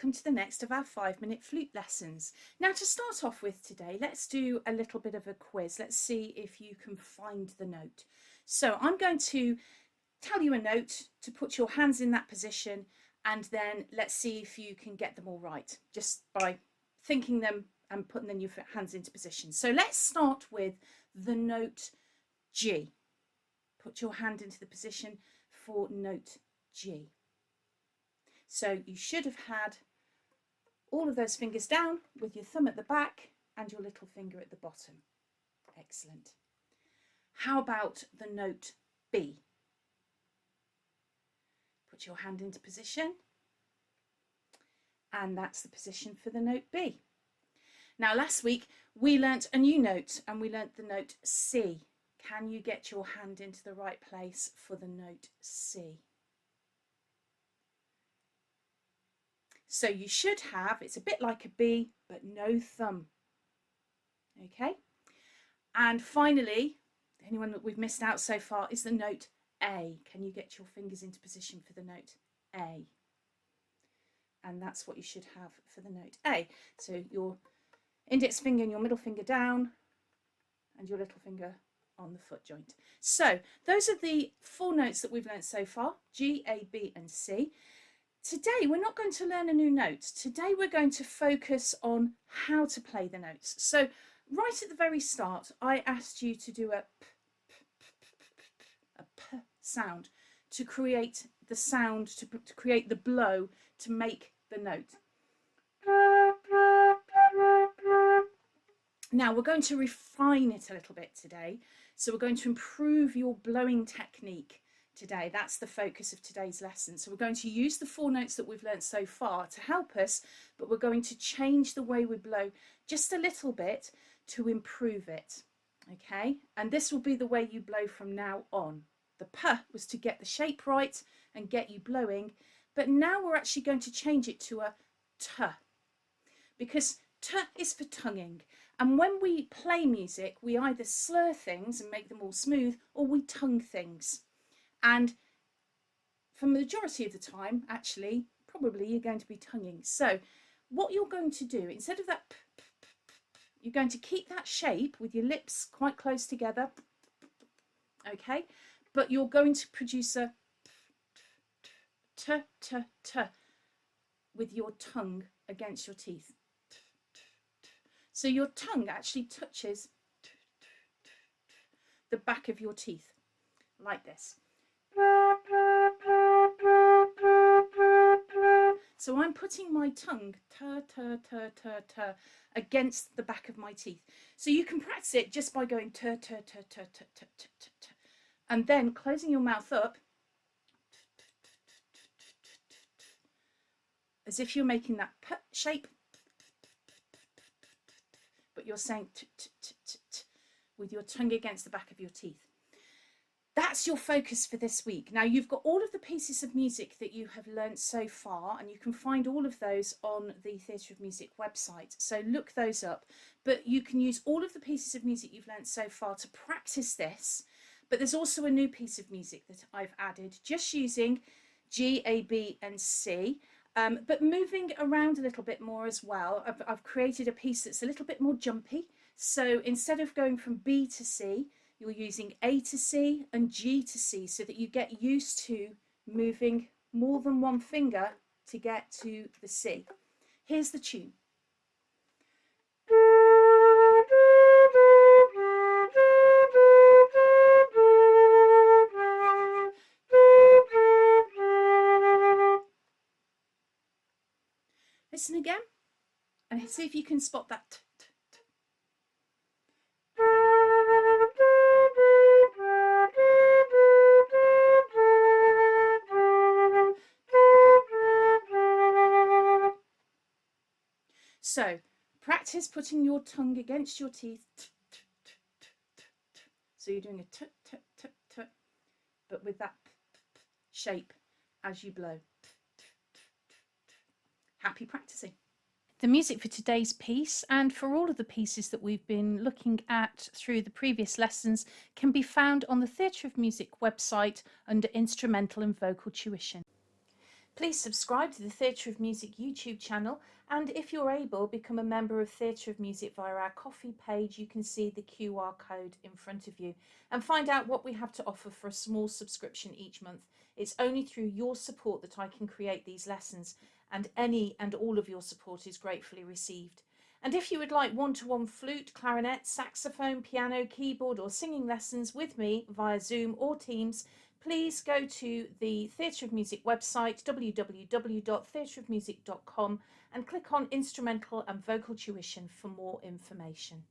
welcome to the next of our 5-minute flute lessons. Now, to start off with today, let's do a little bit of a quiz. Let's see if you can find the note. So I'm going to tell you a note to put your hands in that position, and then let's see if you can get them all right, just by thinking them and putting then your hands into position. So let's start with the note G. Put your hand into the position for note G. So you should have had all of those fingers down with your thumb at the back and your little finger at the bottom. Excellent. How about the note B? Put your hand into position, and that's the position for the note B. Now, last week we learnt a new note, and we learnt the note C. Can you get your hand into the right place for the note C? So you should have, it's a bit like a B, but no thumb. Okay. And finally, the only one that we've missed out so far is the note A. Can you get your fingers into position for the note A? And that's what you should have for the note A. So your index finger and your middle finger down, and your little finger on the foot joint. So those are the 4 notes that we've learned so far: G, A, B, and C. Today we're not going to learn a new note. Today we're going to focus on how to play the notes. So right at the very start, I asked you to do a p sound to create the sound, to create the blow, to make the note. Now we're going to refine it a little bit today. So we're going to improve your blowing technique today. That's the focus of today's lesson. So we're going to use the 4 notes that we've learned so far to help us, but we're going to change the way we blow just a little bit to improve it. Okay, and this will be the way you blow from now on. The p was to get the shape right and get you blowing, but now we're actually going to change it to a t, because t is for tonguing. And when we play music, we either slur things and make them all smooth, or we tongue things. And for the majority of the time, actually, probably you're going to be tonguing. So what you're going to do, instead of that p, you're going to keep that shape with your lips quite close together, okay? But you're going to produce a t, t, t with your tongue against your teeth. So your tongue actually touches the back of your teeth, like this. So I'm putting my tongue against the back of my teeth. So you can practice it just by going and then closing your mouth up as if you're making that p shape, but you're saying t with your tongue against the back of your teeth. That's your focus for this week. Now you've got all of the pieces of music that you have learnt so far, and you can find all of those on the Theatre of Music website. So look those up, but you can use all of the pieces of music you've learnt so far to practice this. But there's also a new piece of music that I've added, just using G, A, B and C, but moving around a little bit more as well. I've created a piece that's a little bit more jumpy. So instead of going from B to C, you're using A to C and G to C, so that you get used to moving more than one finger to get to the C. Here's the tune. Listen again and see if you can spot that t, t, t. So practice putting your tongue against your teeth. T, t, t, t, t, t. So you're doing a t, t, t, t, but with that p, p, p shape as you blow. T, t, t, t, t. Happy practicing. The music for today's piece, and for all of the pieces that we've been looking at through the previous lessons, can be found on the Theatre of Music website under Instrumental and Vocal Tuition. Please subscribe to the Theatre of Music YouTube channel, and if you're able, become a member of Theatre of Music via our Ko-fi page. You can see the QR code in front of you and find out what we have to offer for a small subscription each month. It's only through your support that I can create these lessons, and any and all of your support is gratefully received. And if you would like one-to-one flute, clarinet, saxophone, piano, keyboard or singing lessons with me via Zoom or Teams, please go to the Theatre of Music website, www.theatreofmusic.com, and click on Instrumental and Vocal Tuition for more information.